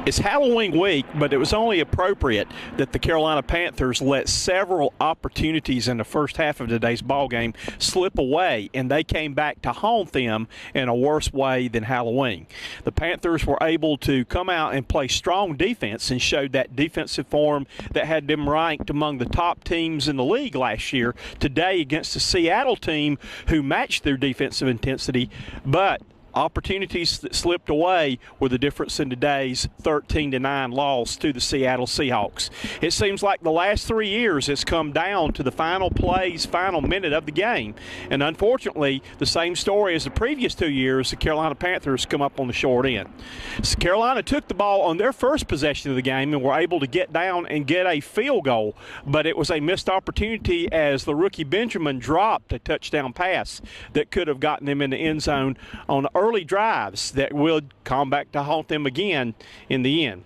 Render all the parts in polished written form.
It's Halloween week, but it was only appropriate that the Carolina Panthers let several opportunities in the first half of today's ball game slip away, and they came back to haunt them in a worse way than Halloween. The Panthers were able to come out and play strong defense and showed that defensive form that had them ranked among the top teams in the league last year today against the Seattle team who matched their defensive intensity, but opportunities that slipped away were the difference in today's 13-9 loss to the Seattle Seahawks. It seems like the last 3 years it's come down to the final plays, final minute of the game. And unfortunately, the same story as the previous 2 years, the Carolina Panthers come up on the short end. So Carolina took the ball on their first possession of the game and were able to get down and get a field goal, but it was a missed opportunity as the rookie Benjamin dropped a touchdown pass that could have gotten them in the end zone on early drives that would come back to haunt them again in the end.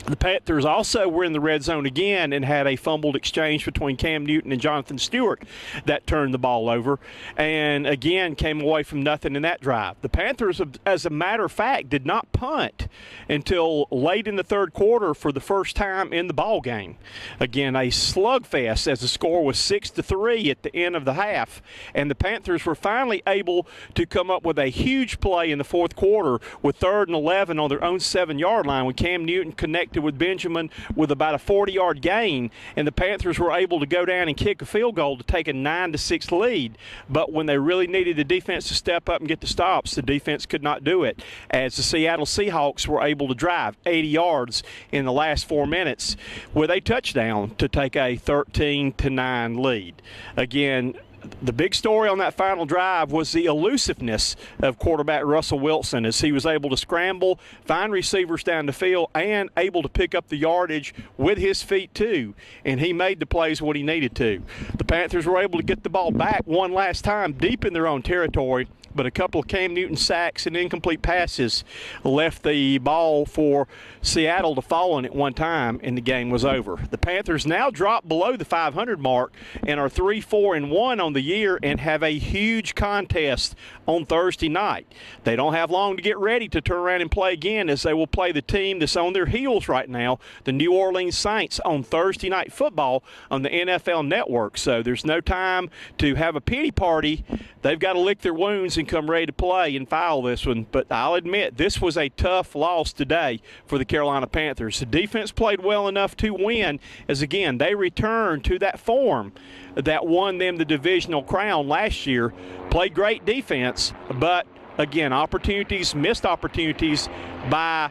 The Panthers also were in the red zone again and had a fumbled exchange between Cam Newton and Jonathan Stewart that turned the ball over and again came away from nothing in that drive. The Panthers, as a matter of fact, did not punt until late in the third quarter for the first time in the ball game. Again, a slugfest as the score was 6-3 at the end of the half, and the Panthers were finally able to come up with a huge play in the fourth quarter with 3rd and 11 on their own 7-yard line when Cam Newton connected with Benjamin with about a 40-yard gain, and the Panthers were able to go down and kick a field goal to take a 9-6 lead. But when they really needed the defense to step up and get the stops, the defense could not do it, as the Seattle Seahawks were able to drive 80 yards in the last 4 minutes with a touchdown to take a 13-9 lead. Again, the big story on that final drive was the elusiveness of quarterback Russell Wilson as he was able to scramble, find receivers down the field, and able to pick up the yardage with his feet too, and he made the plays what he needed to. The Panthers were able to get the ball back one last time deep in their own territory, but a couple of Cam Newton sacks and incomplete passes left the ball for Seattle to fall on at one time, and the game was over. The Panthers now drop below the 500 mark and are 3-4-1 on the year and have a huge contest on Thursday night. They don't have long to get ready to turn around and play again, as they will play the team that's on their heels right now, the New Orleans Saints, on Thursday Night Football on the NFL Network. So there's no time to have a pity party. They've got to lick their wounds and come ready to play and foul this one. But I'll admit, this was a tough loss today for the Carolina Panthers. The defense played well enough to win, as again, they returned to that form that won them the divisional crown last year. Played great defense, but again, missed opportunities by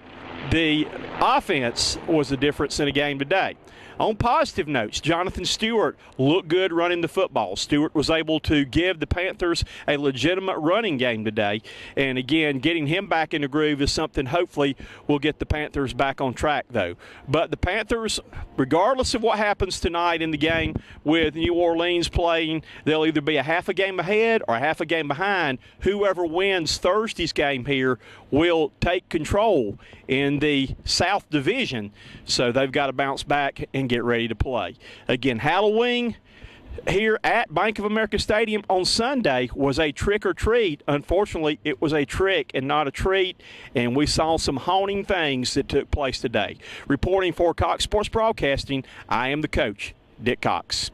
the offense was the difference in the game today. On positive notes, Jonathan Stewart looked good running the football. Stewart was able to give the Panthers a legitimate running game today. And again, getting him back in the groove is something hopefully will get the Panthers back on track, though. But the Panthers, regardless of what happens tonight in the game with New Orleans playing, they'll either be a half a game ahead or a half a game behind. Whoever wins Thursday's game here will take control in the South Division. So they've got to bounce back and get ready to play. Again, Halloween here at Bank of America Stadium on Sunday was a trick or treat. Unfortunately, it was a trick and not a treat, and we saw some haunting things that took place today. Reporting for Cox Sports Broadcasting, I am the coach, Dick Cox.